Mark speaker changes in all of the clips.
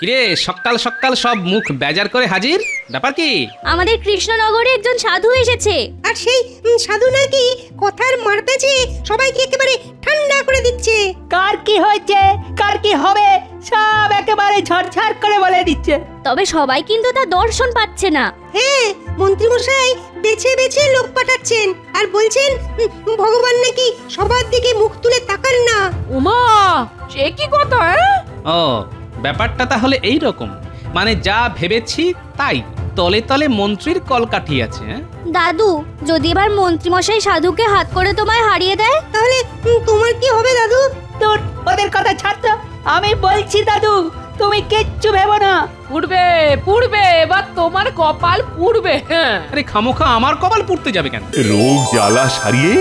Speaker 1: কিরে সকাল সকাল সব মুখ বেজার করে হাজির, ব্যাপার কি?
Speaker 2: আমাদের কৃষ্ণনগরে একজন সাধু এসেছে।
Speaker 3: আর সেই সাধু নাকি কথার মার পেঁচে সবাইকে একেবারে ঠান্ডা করে দিচ্ছে।
Speaker 4: কার কি হয়েছে কার কি হবে সব একেবারে ঝরঝর করে বলে দিচ্ছে।
Speaker 2: তবে সবাই কিন্তু তার দর্শন পাচ্ছে না।
Speaker 3: হ্যাঁ, মন্ত্রীমশাই বেছে বেছে লোক পাঠাচ্ছেন আর বলছেন ভগবান নাকি সবার দিকে মুখ তুলে তাকান না।
Speaker 5: উমা, সে কি কথা?
Speaker 1: ও ব্যাপারটা তাহলে এই রকম, মানে যা ভেবেছি তাই, তলে তলে মন্ত্রীর কলকাঠি আছে।
Speaker 2: দাদু, যদি এবার মন্ত্রীমশাই সাধুকে হাত করে তোমায় হারিয়ে দেয়?
Speaker 3: তাহলে তোমার কি হবে দাদু?
Speaker 4: তোর ওদের কথা ছাড় তো, আমি বলছি দাদু তুমি কিচ্ছু ভেবো না।
Speaker 5: পুড়বে পুড়বে, এবার তোমার কপাল পুড়বে। হ্যাঁ,
Speaker 1: আরে খামোখা আমার কপাল পুড়তে যাবে কেন?
Speaker 6: রোগ জ্বালা সারিয়ে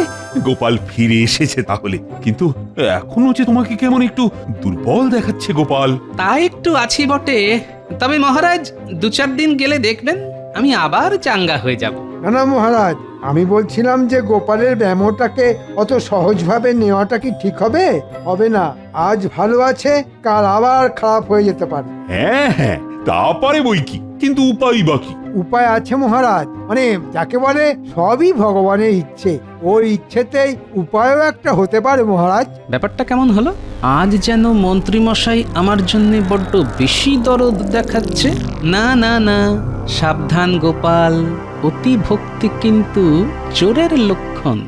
Speaker 6: গোপাল ফিরে এসেছে তাহলে, কিন্তু এখনো যে তোমাকে কেমন একটু দুর্বল দেখাচ্ছে গোপাল।
Speaker 1: তা একটু আছি বটে, তবে মহারাজ 2-4 দিন গেলে দেখবেন আমি আবার চাঙ্গা হয়ে যাব।
Speaker 7: না না মহারাজ, আমি বলছিলাম যে গোপালের ব্যামোটাকে অত সহজভাবে নেওয়াটা কি ঠিক হবে? হবে না। আজ ভালো আছে, কাল আবার খারাপ হয়ে যেতে পারে।
Speaker 6: হ্যাঁ হ্যাঁ, তা পারে বই কি, কিন্তু উপায় বাকি।
Speaker 7: উপায় আছে মহারাজ, মানে যাকে বলে সবই ভগবানের ইচ্ছে, ওর ইচ্ছেতেই উপায়ও একটা হতে পারে মহারাজ।
Speaker 1: ব্যাপারটা কেমন হলো? আজ যেন মন্ত্রীমশাই আমার জন্য বড্ড বেশি দরদ দেখাচ্ছে। না না না, সাবধান গোপাল, অতি ভক্তি কিন্তু চোরের লক্ষণ।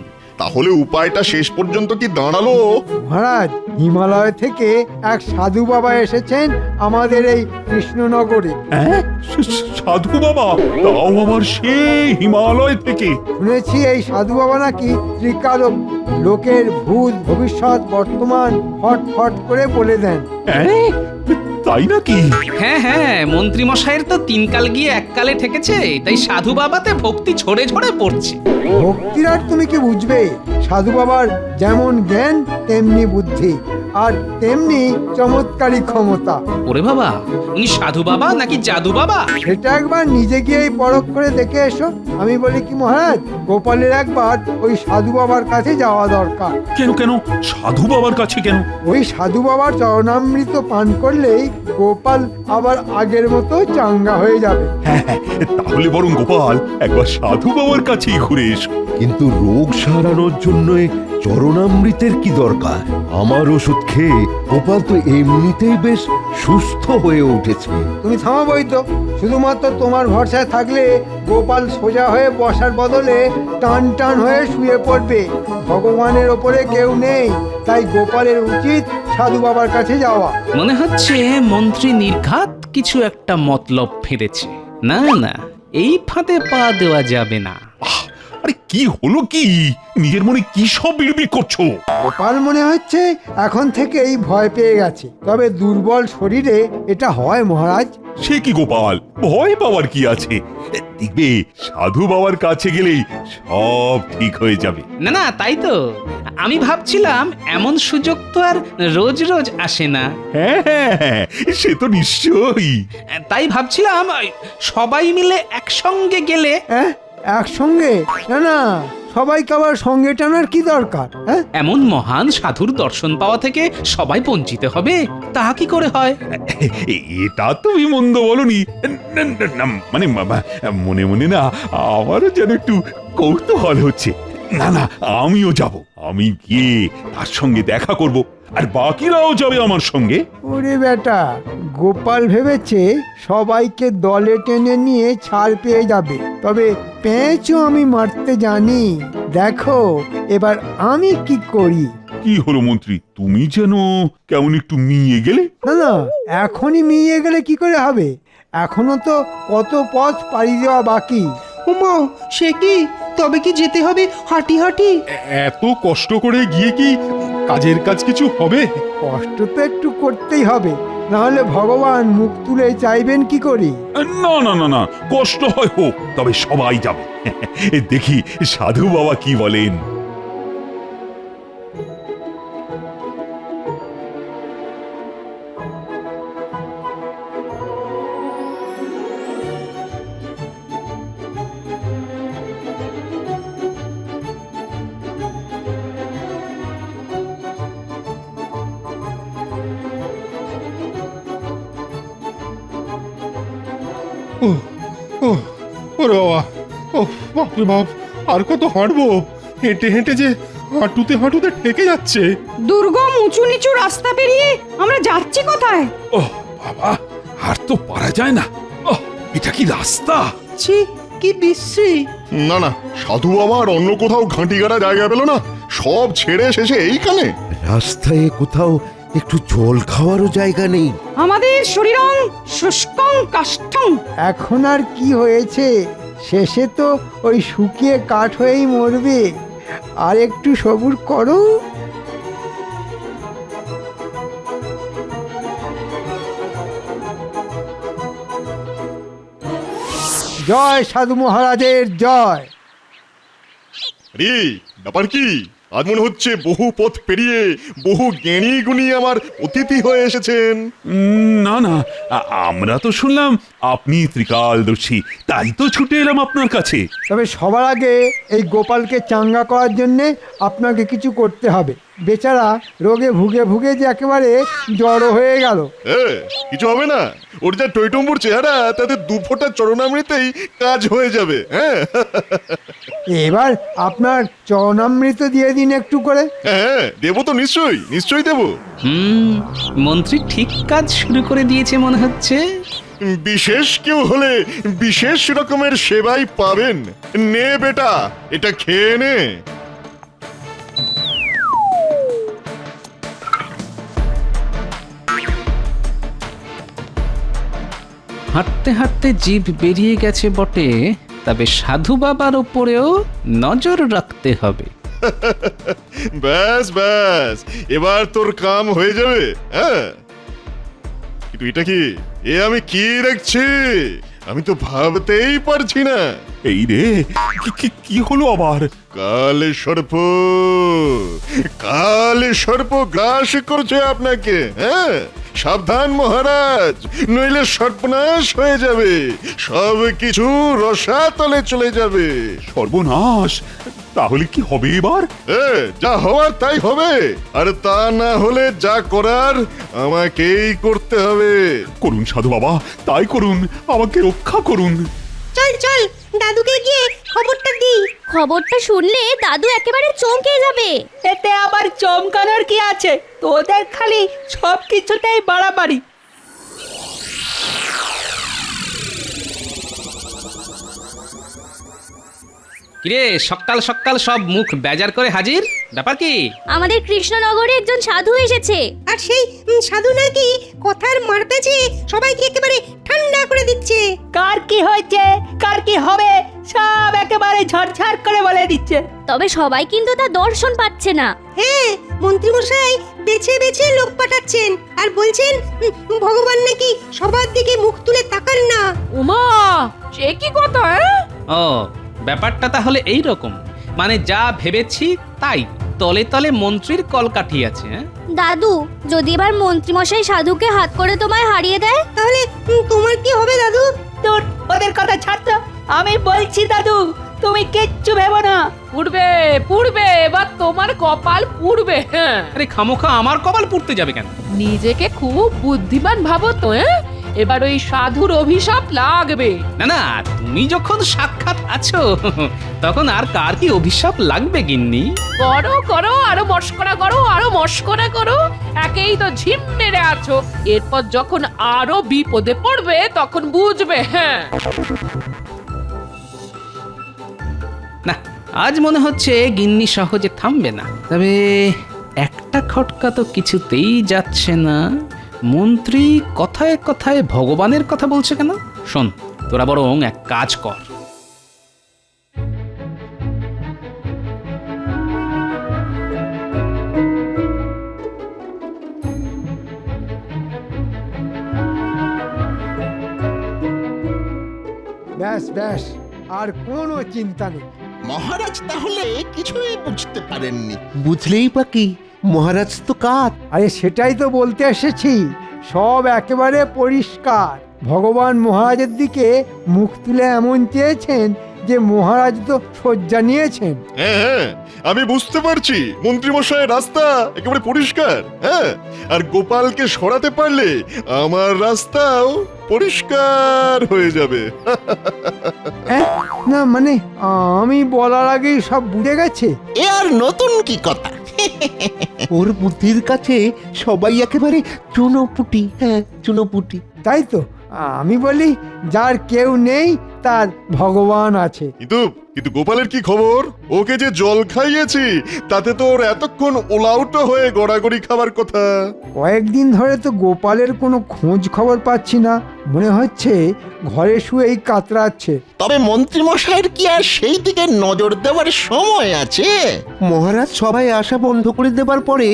Speaker 8: তাহলে উপায়টা শেষ পর্যন্ত কি দাঁড়ালো?
Speaker 7: মহারাজ, হিমালয় থেকে এক সাধু বাবা এসেছেন আমাদের এই কৃষ্ণনগরে।
Speaker 6: হ্যাঁ, সাধু বাবা? তাও আবার সেই হিমালয় থেকে?
Speaker 7: শুনেছি এই সাধু বাবা নাকি ত্রিকালক, লোকের ভূত ভবিষ্যৎ বর্তমান ফট ফট করে বলে দেন।
Speaker 6: হ্যাঁ, তাই নাকি?
Speaker 1: হ্যাঁ হ্যাঁ, মন্ত্রীমশাইয়ের তো 3 কাল গিয়ে 1 কালে ঠেকেছে, তাই সাধু বাবাতে ভক্তি ঝরে ঝরে পড়ছে।
Speaker 7: ভক্তির আর তুমি কি বুঝবে? সাধু বাবার যেমন জ্ঞান তেমনি বুদ্ধি, আর তেমনি চমৎকারী ক্ষমতা।
Speaker 1: ওরে বাবা, উনি সাধু বাবা নাকি জাদু বাবা?
Speaker 7: সেটা একবার নিজে গিয়েই পরখ করে দেখে এসো। আমি বলি কি মহারাজ, গোপালের একবার ওই সাধু বাবার কাছে যাওয়া দরকার।
Speaker 6: কেন কেন সাধু বাবার কাছে কেন?
Speaker 7: ওই সাধু বাবার চরণামৃত পান করলেই গোপাল আবার আগের মতো চাঙ্গা হয়ে যাবে।
Speaker 6: হ্যাঁ হ্যাঁ, তাহলে বরং গোপাল একবার সাধু বাবার কাছেই ঘুরে এসো।
Speaker 9: কিন্তু রোগ সারানোর জন্য চরণামৃতের কি দরকার? আমার ওষুধ খেয়ে গোপাল তো এমনিতেই বেশ সুস্থ হয়ে উঠেছে।
Speaker 7: তুমি থামাবই তো, শুধুমাত্র তোমার ভরসায় থাকলে গোপাল সোজা হয়ে বসার বদলে টান টান হয়ে শুয়ে পড়বে। ভগবানের ওপরে কেউ নেই, তাই গোপালের উচিত সাধু বাবার কাছে যাওয়া।
Speaker 1: মনে হচ্ছে মন্ত্রী নির্ঘাত কিছু একটা মতলব ফেলেছে। না না, এই ফাঁদে পা দেওয়া যাবে না।
Speaker 6: আরে কি হলো কি? নিজের মনে কি সব বিড়বিড় করছো?
Speaker 7: গোপাল মনে হচ্ছে এখন থেকেই ভয় পেয়ে গেছে, তবে দুর্বল শরীরে এটা হয় মহারাজ।
Speaker 6: সে কি গোপাল, ভয় পাওয়ার কি আছে? দেখবে সাধু বাবার কাছে গেলেই সব ঠিক হয়ে যাবে।
Speaker 1: না না, তাই তো আমি ভাবছিলাম, এমন সুযোগ তো আর রোজ রোজ আসে না।
Speaker 6: হ্যাঁ হ্যাঁ হ্যাঁ, সে তো নিশ্চয়ই।
Speaker 1: তাই ভাবছিলাম সবাই মিলে একসঙ্গে গেলে।
Speaker 7: হ্যাঁ, একসঙ্গে? না না, সবাইকে আবার সঙ্গে টানার কি দরকার? হ্যাঁ,
Speaker 1: এমন মহান সাধুর দর্শন পাওয়া থেকে সবাই বঞ্চিত হবে, তা কি করে হয়?
Speaker 6: এটা তুমি মন্দ বলনি। মানে মনে মনে না আমারও যেন একটু কৌতূহল হচ্ছে। না না, আমিও যাব। আমি গিয়ে তার সঙ্গে দেখা করব, আর বাকিরাও যাবে আমার সঙ্গে।
Speaker 7: ওরে বেটা, গোপাল ভেবেছে সবাইকে দলে টেনে নিয়ে ছাড় পেয়ে যাবে, তবে পেঁচও আমি মারতে জানি। দেখো এবার আমি কি করি।
Speaker 6: কি হলো মন্ত্রী, তুমি যেন কেমন একটু মিয়ে গেলে?
Speaker 7: না না, এখনই মিয়ে গেলে কি করে হবে? এখনো তো কত পথ পাড়ি দেওয়া বাকি।
Speaker 3: উমা, সে কি? তবে কি যেতে হবে হাঁটি হাঁটি?
Speaker 10: এত কষ্ট করে গিয়ে কি কাজের কাজ কিছু হবে?
Speaker 7: কষ্ট তো একটু করতেই হবে, না হলে ভগবান মুখ তুলে চাইবেন কি করি?
Speaker 6: না না না না, কষ্ট হয় হোক, তবে সবাই যাবে। দেখি সাধু বাবা কি বলেন।
Speaker 10: ওরে বাবা, ও বাপরে বাপ, আর কত হাঁটবো? হেঁটে হেঁটে যে হাঁটুতে হাঁটুতে ঠেকে যাচ্ছে।
Speaker 3: দুর্গম উঁচু নিচু রাস্তা পেরিয়ে আমরা যাচ্ছি কোথায়?
Speaker 6: ও বাবা, আর তো পারা যায় না। ও, এটা কি রাস্তা?
Speaker 3: ছি, কি বিশ্রী!
Speaker 8: না না, সাধু বাবা আর অন্য কোথাও ঘাঁটি গাড়া জায়গা পেল না, সব ছেড়ে শেষে এইখানে।
Speaker 9: রাস্তায় কোথাও একটু জল খাওয়ারও জায়গা নেই।
Speaker 3: আমাদের শরীরং শুষ্কং কাষ্ঠং। এখন আর কি হয়েছে? শেষে তো ওই শুকিয়ে কাঠ হয়েই মরবে। আর একটু সবুর করো। জয় সাধু মহারাজের জয়।
Speaker 8: রে ব্যাপার কি? আজ মনে হচ্ছে বহু পথ পেরিয়ে বহু জ্ঞানী গুণী আমার অতিথি হয়ে এসেছেন।
Speaker 6: না না, আমরা তো শুনলাম আপনি ত্রিকালদর্শী, তাই তো ছুটে এলাম আপনার কাছে।
Speaker 3: তবে সবার আগে এই গোপালকে চাঙ্গা করার জন্যে আপনাকে কিছু করতে হবে। বেচারা রোগে ভুগে ভুগে যে একেবারে জড়ো হয়ে গেল।
Speaker 8: কিছু হবে না, ওর যা টইটম্বুর চেহারা, তাতে দু ফোঁটা চরণামৃতেই কাজ হয়ে যাবে। হ্যাঁ
Speaker 3: এবার আপনার চরণামৃত দিয়ে দিন একটু করে।
Speaker 8: হ্যাঁ, দেবো তো, নিশ্চয়ই নিশ্চয়ই দেবো।
Speaker 1: মন্ত্রী ঠিক কাজ শুরু করে দিয়েছে মনে হচ্ছে।
Speaker 8: বিশেষ কেউ হলে বিশেষ রকমের সেবাই পাবেন। নে বেটা, এটা খেয়ে নে।
Speaker 1: হাঁটতে হাঁটতে জিভ বেরিয়ে গেছে বটে, তবে সাধু বাবার ওপরেও নজর রাখতে হবে।
Speaker 8: ব্যাস ব্যাস, এবার তোর কাম হয়ে যাবে। হ্যাঁ, কিন্তু এটা কি? এ আমি কি দেখছি? আমি তো ভাবতেই পারছি না।
Speaker 6: এই রে, কি হলো আবার?
Speaker 8: কালে সর্প, কালে সর্প গ্রাস করছে আপনাকে। হ্যাঁ, সাবধান মহারাজ, নইলে সর্বনাশ হয়ে যাবে। সব কিছু রসাতলে চলে যাবে।
Speaker 6: সর্বনাশ! তাহলে কি হবে এবার?
Speaker 8: যা হওয়ার তাই হবে, আর তা না হলে যা করার আমাকেই করতে হবে।
Speaker 6: করুন সাধু বাবা, তাই করুন, আমাকে রক্ষা করুন।
Speaker 3: চল চল, দাদুকে গিয়ে খবরটা দিই।
Speaker 2: খবরটা শুনলে দাদু একেবারে চমকে যাবে।
Speaker 4: এতে আবার চমকানোর কি আছে? তোদের খালি সব কিছুতেই বাড়াবাড়ি।
Speaker 1: কিরে, সকাল সকাল সব মুখ বেজার করে হাজির, ব্যাপার কি?
Speaker 2: আমাদের কৃষ্ণনগরে একজন সাধু এসেছে।
Speaker 3: আর সেই সাধু নাকি কথার মার পেঁচে সবাইকে একেবারে ঠান্ডা করে দিচ্ছে।
Speaker 4: কার কি হয়েছে, কার কি হবে, সব একেবারে ঝরঝর করে বলে দিচ্ছে।
Speaker 2: তবে সবাই কিন্তু তার দর্শন পাচ্ছে না।
Speaker 3: হ্যাঁ, মন্ত্রীমশাই বেছে বেছে লোক পাঠাচ্ছেন আর বলছেন ভগবান নাকি সবার দিকে মুখ তুলে তাকান না।
Speaker 5: উমা, সে কি কথা?
Speaker 1: ও, ব্যাপারটা তাহলে এই রকম। মানে যা ভেবেছি তাই, তলে তলে মন্ত্রীর কলকাঠি আছে।
Speaker 2: দাদু, যদি এবার মন্ত্রীমশাই সাধুকে হাত করে তোমায় হারিয়ে দেয়,
Speaker 3: তাহলে তোমার কি হবে দাদু?
Speaker 4: তোর ওদের কথা ছাড় তো, আমি বলছি দাদু, তুমি কিচ্ছু ভেবো না।
Speaker 5: পুড়বে পুড়বে, এবার তোমার কপাল পুড়বে। হ্যাঁ,
Speaker 1: আরে খামোখা আমার কপাল পুড়তে যাবে কেন?
Speaker 5: নিজেকে খুব বুদ্ধিমান ভাবো তো। এবার ওই সাধুর অভিশাপ লাগবে।
Speaker 1: না না, তুমি যখন সাক্ষাৎ আছো তখন আর কার কি অভিশাপ লাগবে গিন্নি?
Speaker 5: করো করো, আরো মস্করা করো, আরো মস্করা করো। একেই তো ঝিম মেরে আছো, এরপর যখন আরো বিপদে পড়বে তখন বুঝবে। হ্যাঁ,
Speaker 1: না, আজ মনে হচ্ছে গিন্নি সহজে থামবে না। তবে একটা খটকা তো কিছুতেই যাচ্ছে না। মন্ত্রী কথায় কথায় ভগবানের কথা বলছে কেন? শোন, তোরা বরং এক কাজ কর।
Speaker 3: ব্যাস ব্যাস, আর কোনো চিন্তা নেই।
Speaker 11: মহারাজ তাহলে কিছুই বুঝতে পারেননি।
Speaker 9: বুঝলেই বা কি, মহারাজ তো কাত।
Speaker 3: আরে সেটাই তো বলতে এসেছি, সব একেবারে পরিষ্কার। ভগবান মহারাজের দিকে মুখ তুলে এমন চেয়েছেন যে মহারাজ তো শয্যা নিয়েছেন।
Speaker 8: হ্যাঁ হ্যাঁ, আমি বুঝতে পারছি মন্ত্রীমশাইয়ের রাস্তা একেবারে পরিষ্কার। হ্যাঁ, আর গোপালকে সরাতে পারলে আমার রাস্তাও পরিষ্কার হয়ে যাবে।
Speaker 3: না মানে আমি বলার আগেই সব বুঝে গেছে।
Speaker 11: এ আর নতুন কি কথা?
Speaker 9: ওর বুদ্ধির কাছে সবাই একেবারে চুনোপুটি। হ্যাঁ, চুনোপুটি।
Speaker 3: তাই তো আমি বলি, যার কেউ নেই তার ভগবান আছে।
Speaker 8: কিন্তু কিন্তু গোপালের কি খবর? ওকে যে জল খাইয়েছি তাতে তো ওর এতক্ষণ ওলাউটো হয়ে গড়াগড়ি খাবার কথা।
Speaker 3: কয়েকদিন ধরে তো গোপালের কোনো খোঁজ খবর পাচ্ছি না, মনে হচ্ছে ঘরে শুয়েই কাতরাচ্ছে।
Speaker 11: তবে মন্ত্রীমশাইয়ের কি আর সেই দিকে নজর দেওয়ার সময় আছে?
Speaker 9: মহারাজ সবাই আসা বন্ধ করে দেবার পরে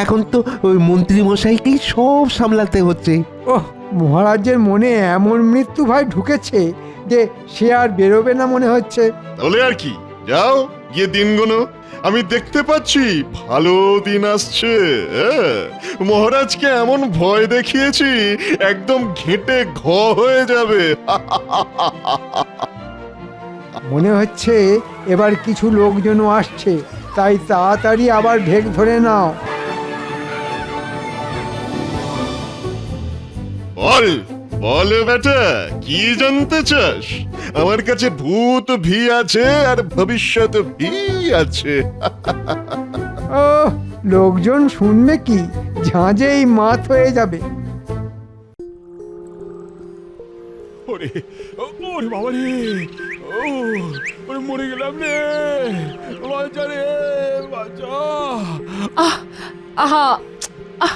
Speaker 9: এখন তো ওই মন্ত্রী মশাইকেই সব সামলাতে হচ্ছে।
Speaker 3: ওহ, মহারাজের মনে এমন মৃত্যু ভয় ঢুকেছে যে সে আর বেরোবে না মনে হচ্ছে।
Speaker 8: তাহলে আর কি, যাও গিয়ে দিন গোনো। আমি দেখতে পাচ্ছি ভালো দিন আসছে। মহারাজকে এমন ভয় দেখিয়েছি একদম ঘেঁটে ঘ হয়ে যাবে।
Speaker 3: মনে হচ্ছে এবার কিছু লোকজনও আসছে, তাই তাড়াতাড়ি আবার ঢেক ধরে নাও।
Speaker 8: বল বল বেটা, কি জানতে চাস? আমার কাছে ভূত ভি আছে আর ভবিষ্যৎ ভি আছে।
Speaker 3: ও, লোকজন শুনবে কি, ঝাঁঝেই মাত হয়ে যাবে।
Speaker 6: ওরে ওরে বাবা রে, ওরে মরে গেলাম রে, বাঁচা রে বাঁচা।
Speaker 5: আহা আহ,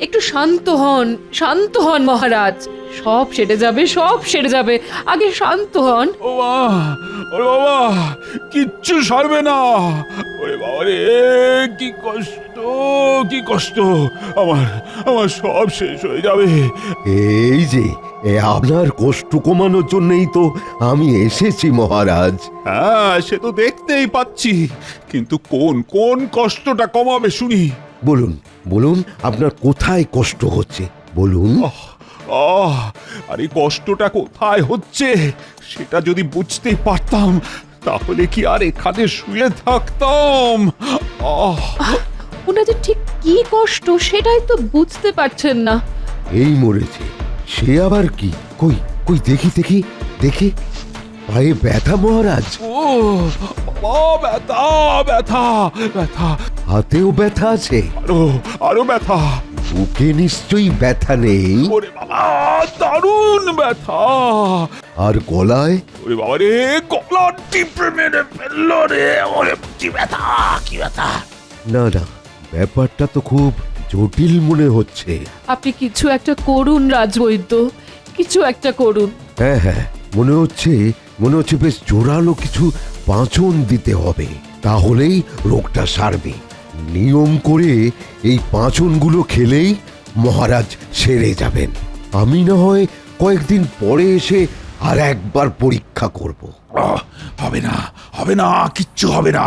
Speaker 5: একটু শান্ত হন মহারাজ। সব সেরে যাবে, সব সেরে যাবে, আগে শান্ত হন।
Speaker 6: ওরে বাবা, কিচ্ছু সারবে না। ওরে বাবা রে, কি কষ্ট, কি কষ্ট, আমার সব শেষ হয়ে যাবে।
Speaker 9: এই যে আপনার কষ্ট কমানোর জন্যই তো আমি এসেছি মহারাজ।
Speaker 6: হ্যাঁ, সে তো দেখতেই পাচ্ছি, কিন্তু কোন কোন কষ্টটা কমাবে শুনি?
Speaker 9: বলুন বলুন, আপনার কোথায় কষ্ট হচ্ছে বলুন।
Speaker 6: আর এই কষ্টটা কোথায় হচ্ছে সেটা যদি বুঝতেই পারতাম তাহলে কি আর এখানে শুয়ে থাকতাম।
Speaker 5: ওনাদের ঠিক কি কষ্ট সেটাই তো বুঝতে পারছেন না।
Speaker 9: এই মরেছে, সে আবার কি? কই কই দেখি দেখি দেখি, পায়ে ব্যথা মহারাজ?
Speaker 6: ব্যথা ব্যথা ব্যথা,
Speaker 9: হাতেও ব্যথা আছে?
Speaker 6: আরো ব্যথা।
Speaker 9: বুকে নিশ্চয়ই ব্যথা নেই?
Speaker 6: ওরে বাবা, দারুণ ব্যথা।
Speaker 9: আর গলায়?
Speaker 6: ওরে বাবা রে, গলা টিপে মেরে ফেললো রে। ওরে কি ব্যথা, কি ব্যথা।
Speaker 9: না না, ব্যাপারটা তো খুব জটিল মনে হচ্ছে।
Speaker 5: আপনি কিছু একটা করুন রাজবৈদ্য, কিছু একটা করুন।
Speaker 9: হ্যাঁ হ্যাঁ, মনে হচ্ছে বেশ জোরালো কিছু পাঁচন দিতে হবে, তাহলেই রোগটা সারবে। নিয়ম করে এই পাঁচনগুলো খেলেই মহারাজ সেরে যাবেন। আমি না হয় কয়েকদিন পরে এসে আর একবার পরীক্ষা করব।
Speaker 6: হবে না, হবে না, কিচ্ছু হবে না,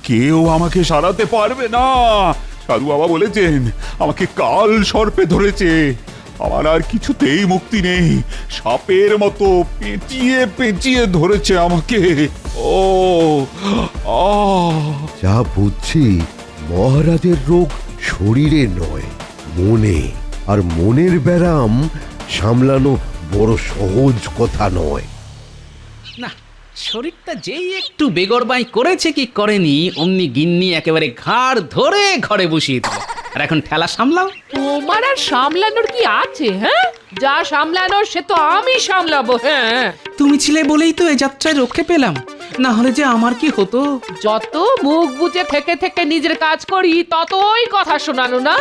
Speaker 6: কেউ আমাকে সারাতে পারবে না। সাধু বাবা বলেছেন আমাকে কাল সর্পে ধরেছে, আমার আর কিছুতেই মুক্তি নেই। সাপের মতো পেঁচিয়ে পেঁচিয়ে ধরেছে আমাকে।
Speaker 9: যা বুঝছি, মহারাজের রোগ শরীরে নয়, মনে। আর মনের ব্যারাম সামলানো বড় সহজ কথা নয়।
Speaker 1: না, শরীরটা যেই একটু বেগরবাই করেছে কি করেনি, অমনি গিন্নি একেবারে ঘাড় ধরে ঘরে বসিয়ে দিল। আর এখন ঠেলা সামলাও।
Speaker 5: তোমার আর সামলানোর কি আছে? হ্যাঁ, যা সামলানোর সে তো আমি সামলাবো। হ্যাঁ,
Speaker 1: তুমি ছিলে বলেই তো এ যাত্রায় রক্ষে পেলাম, না হলে যে আমার কি হতো।
Speaker 5: যত মুখ বুজে থেকে থেকে নিজের কাজ করি ততই কথা শোনানো না।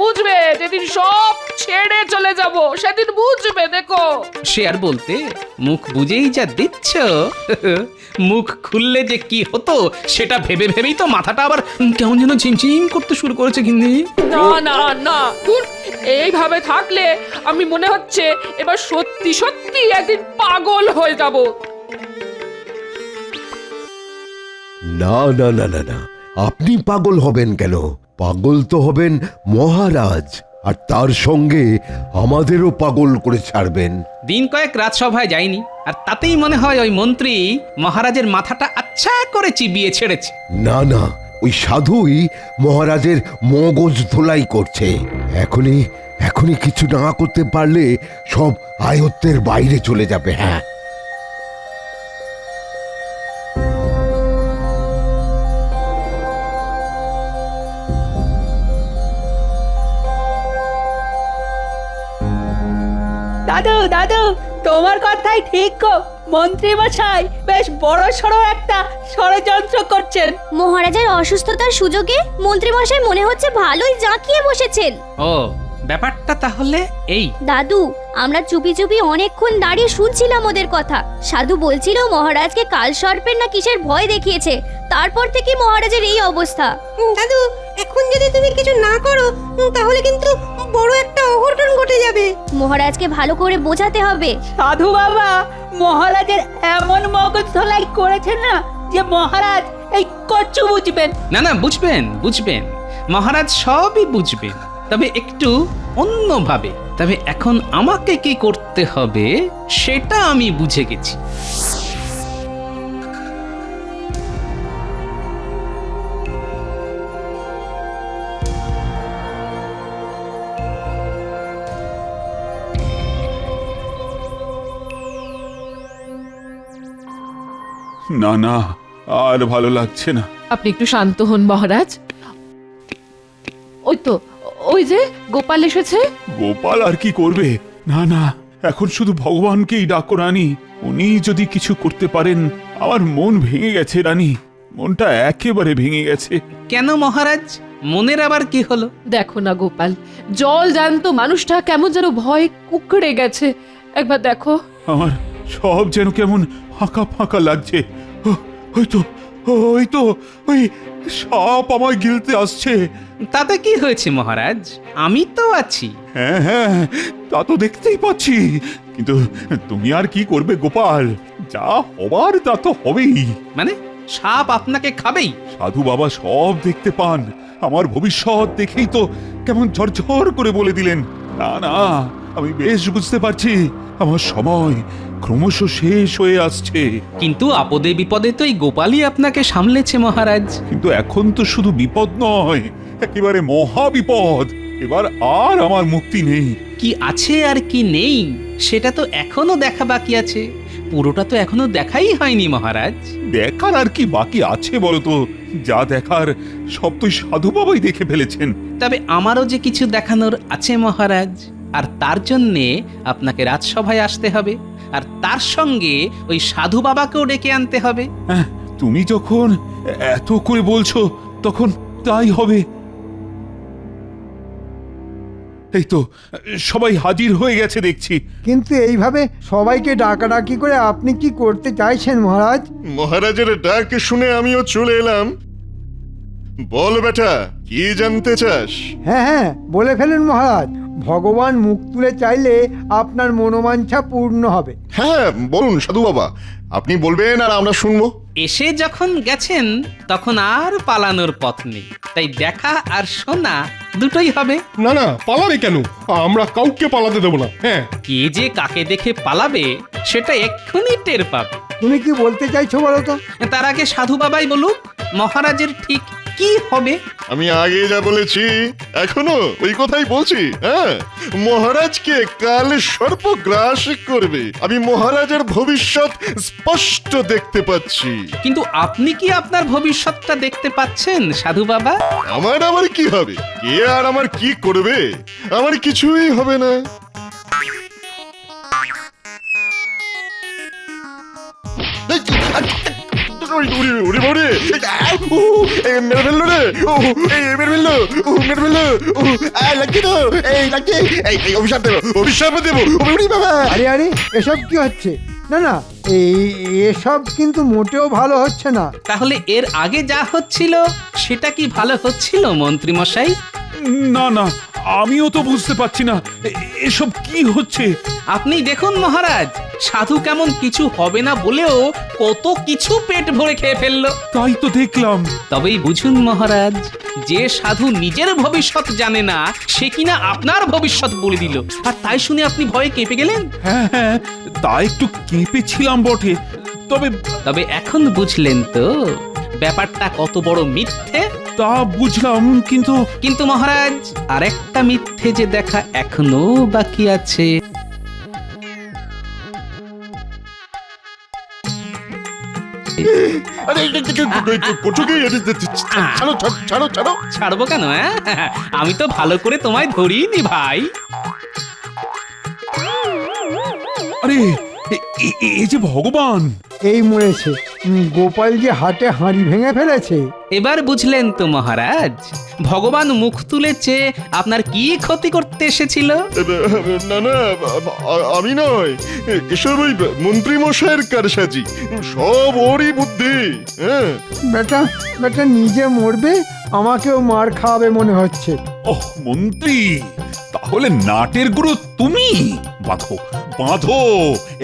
Speaker 5: বুঝবে যেদিন সব ছেড়ে চলে যাব সেদিন বুঝবে। দেখো,
Speaker 1: সে আর বলতে, মুখ বুঝেই যা দিচ্ছ, মুখ খুললে যে কি হতো সেটা ভেবে ভেবেই তো মাথাটা আবার কেমন যেন ঝিমঝিম করতে শুরু করেছে গিন্নি।
Speaker 5: না না না, এইভাবে থাকলে আমি মনে হচ্ছে এবার সত্যি সত্যি একদিন পাগল হয়ে যাব।
Speaker 9: না না না না না, আপনি পাগল হবেন কেন? পাগল তো হবেন মহারাজ। আর তার সঙ্গে আমাদেরও পাগল করে ছাড়বেন।
Speaker 1: দিন কয়েক রাজসভায় যায়নি আর তাতেই মনে হয় ওই মন্ত্রী মহারাজের মাথাটা আচ্ছা করে চিবিয়ে ছেড়েছে।
Speaker 9: না না, ওই সাধুই মহারাজের মগজ ধোলাই করছে। এখনই এখনই কিছু না করতে পারলে সব আয়ত্তের বাইরে চলে যাবে। হ্যাঁ,
Speaker 4: দাদু দাদু তোমার কথাই ঠিক গো, মন্ত্রী মশাই বেশ বড় সড়ো একটা ষড়যন্ত্র করছেন।
Speaker 2: মহারাজের অসুস্থতার সুযোগে মন্ত্রীমশাই মনে হচ্ছে ভালোই জাঁকিয়ে বসেছেন।
Speaker 1: ও, ব্যাপারটা তাহলে এই।
Speaker 2: দাদু, আমরা চুপি চুপি অনেকক্ষণ দাঁড়িয়ে শুনছিলাম ওদের কথা। সাধু বলছিল মহারাজকে কাল সর্পের না কিসের ভয় দেখিয়েছে, তারপর থেকে মহারাজের এই অবস্থা।
Speaker 12: দাদু, এখন যদি তুমি কিছু না করো তাহলে কিন্তু বড় একটা অঘটন ঘটে যাবে।
Speaker 2: মহারাজকে ভালো করে বোঝাতে হবে।
Speaker 4: সাধু বাবা মহারাজের এমন মগজ ধোলাই করেছেন না যে মহারাজ এই কচু বুঝবেন।
Speaker 1: না না, বুঝবেন বুঝবেন, মহারাজ সবই বুঝবেন, তবে একটু অন্যভাবে। তবে এখন আমাকে কি করতে হবে সেটা আমি বুঝে গেছি।
Speaker 6: না না, আর ভালো লাগছে না।
Speaker 5: আপনি একটু শান্ত হন মহারাজ। ওই তো, ওই যে গোপাল এসেছে।
Speaker 6: গোপাল আর কি করবে? না না, এখন শুধু ভগবানকেই ডাকো রানী। উনি যদি কিছু করতে পারেন। আমার মন ভেঙে গেছে রানী, মনটা একেবারে ভেঙে গেছে।
Speaker 1: কেন মহারাজ, মনের আবার কি হলো?
Speaker 5: দেখো না গোপাল, জল জ্যান্ত মানুষটা কেমন যেন ভয় কুকড়ে গেছে। একবার দেখো।
Speaker 6: আমার সব যেন কেমন ফাঁকা ফাঁকা লাগছে। ওই তো ওই তো ওই সাপ আমায় গিলতে আসছে।
Speaker 1: তাতে কি হয়েছে মহারাজ, আমি তো আছি।
Speaker 6: হ্যাঁ হ্যাঁ, তা তো দেখতেই পাচ্ছি, কিন্তু তুমি আর কি করবে গোপাল? যা হবার তা তো হবেই।
Speaker 1: মানে সাপ আপনাকে খাবেই?
Speaker 6: সাধু বাবা সব দেখতে পান, আমার ভবিষ্যৎ দেখেই তো কেমন ঝরঝর করে বলে দিলেন। না না, আমি বেশ বুঝতে পারছি আমার সময় ক্রমশ শেষ হয়ে আসছে।
Speaker 1: কিন্তু আপদে বিপদে তো এই গোপালই আপনাকে সামলেছে মহারাজ।
Speaker 6: কিন্তু এখন তো শুধু বিপদ নয়, একেবারে মহা বিপদ। এবার আর আমার মুক্তি নেই।
Speaker 1: কি আছে আর কি নেই সেটা তো এখনো দেখা বাকি আছে। পুরোটা তো এখনো দেখাই হয়নি মহারাজ।
Speaker 6: দেখার আর কি বাকি আছে বলতো? যা দেখার সব তো সাধু বাবাই দেখে ফেলেছেন।
Speaker 1: তবে আমারও যে কিছু দেখানোর আছে মহারাজ, আর তার জন্যে আপনাকে রাজসভায় আসতে হবে, আর তার সঙ্গে ওই সাধু বাবাকেও ডেকে আনতে হবে।
Speaker 6: তুমি যখন এত করে বলছো তখন তাই হবে। এই তো সবাই হাজির হয়ে গেছে দেখছি।
Speaker 7: কিন্তু এইভাবে সবাইকে ডাকাডাকি করে আপনি কি করতে চাইছেন মহারাজ?
Speaker 8: মহারাজের ডাক শুনে আমিও চলে এলাম। বল বেটা, কি জানতে চাস?
Speaker 7: হ্যাঁ হ্যাঁ, বলে ফেলুন মহারাজ। ভগবান মুখ তুলে চাইলে আপনার মনোবাঞ্ছা পূর্ণ হবে।
Speaker 8: হ্যাঁ বলুন সাধু বাবা, আপনি বলবেন আর আমরা শুনবো।
Speaker 1: এসে যখন গেছেন তখন আর পালানোর পথ নেই, তাই দেখা আর শোনা দুটোই হবে।
Speaker 10: না না, পালাবে কেন? আমরা কাউকে পালাতে দেবো না। হ্যাঁ,
Speaker 1: কে যে কাকে দেখে পালাবে সেটা এক্ষুনি টের পাবে।
Speaker 7: তুমি কি বলতে চাইছো বলো তো?
Speaker 1: তার আগে সাধু বাবাই বলুক মহারাজের ঠিক কি হবে।
Speaker 8: আমি আগে যা বলেছি এখনো ওই কথাই বলছি। হ্যাঁ, মহারাজকে কাল সর্প গ্রাস করবে। আমি মহারাজের ভবিষ্যৎ স্পষ্ট দেখতে পাচ্ছি।
Speaker 1: কিন্তু আপনি কি আপনার ভবিষ্যৎটা দেখতে পাচ্ছেন সাধু বাবা?
Speaker 8: আমার আবার কি হবে? কে আর আমার কি করবে? আমার কিছুই হবে না।
Speaker 7: আরে আরে, এসব কি হচ্ছে? না না, এসব কিন্তু মোটেও ভালো হচ্ছে না।
Speaker 1: তাহলে এর আগে যা হচ্ছিল সেটা কি ভালো হচ্ছিল মন্ত্রী মশাই?
Speaker 6: না না, আমিও তো বুঝতে পারছি না এসব কি হচ্ছে।
Speaker 1: আপনি দেখুন মহারাজ, সাধু কেমন কিছু হবে না বলেও কত কিছু পেট ভরে খেয়ে ফেললো।
Speaker 6: তাই তো দেখলাম।
Speaker 1: তবেই বুঝুন মহারাজ, যে সাধু নিজের ভবিষ্যৎ জানে না সে কিনা আপনার ভবিষ্যৎ বলে দিল, আর তাই শুনে আপনি ভয়ে কেঁপে গেলেন।
Speaker 6: হ্যাঁ হ্যাঁ, তা একটু কেঁপেছিলাম বটে, তবে
Speaker 1: তবে এখন বুঝলেন তো ব্যাপারটা কত বড় মিথ্যে।
Speaker 6: তা বুঝলাম, কিন্তু
Speaker 1: কিন্তু মহারাজ, আরেকটা মিথ্যে যে দেখা এখনো বাকি আছে।
Speaker 8: আরে করছো কি? ছাড়ো ছাড়ো ছাড়ো।
Speaker 1: ছাড়বো কেন? আমি তো ভালো করে তোমায় ধরিনি ভাই।
Speaker 6: আরে এই যে ভগবান!
Speaker 3: এই মরেছে, গোপাল যে হাটে হাঁড়ি ভেঙে ফেলেছে।
Speaker 1: এবার বুঝলেন তো মহারাজ, ভগবান মুখ তুলে চেয়ে আপনার কি ক্ষতি করতে এসেছিল?
Speaker 8: না না, আমি নয়, এসব ওই মন্ত্রী মশাইয়ের কারসাজি, সব ওরই বুদ্ধি। হ্যাঁ,
Speaker 3: বেটা বেটা নিজে মরবে, আমাকেও মার খাওয়াবে মনে হচ্ছে।
Speaker 6: ওহ মন্ত্রী, তাহলে নাটের গুরু তুমি? বাঁধো বাঁধো,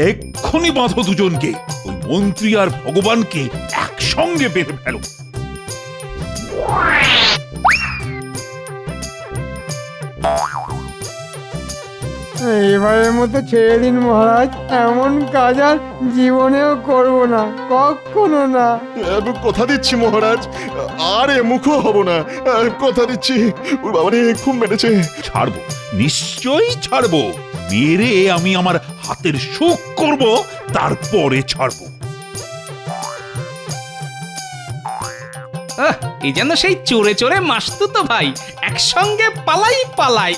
Speaker 6: এক্ষুনি বাঁধো দুজনকে, ওই মন্ত্রী আর ভগবানকে একসঙ্গে বেঁধে ফেলো।
Speaker 3: এবারের মতো ছেড়ে দিন মহারাজ, এমন কাজ আর জীবনেও করব না, কখনো না।
Speaker 8: কথা দিচ্ছি মহারাজ, আর মুখও হব না, কথা দিচ্ছি। ওর বাবারে খুব মেরেছে।
Speaker 6: ছাড়বো, নিশ্চয়ই ছাড়বো। মেরে আমি আমার হাতের সুখ করব, তারপরে ছাড়বো।
Speaker 1: এই যেন সেই চোরে চোরে মাসতুতো ভাই, একসঙ্গে পালাই পালাই।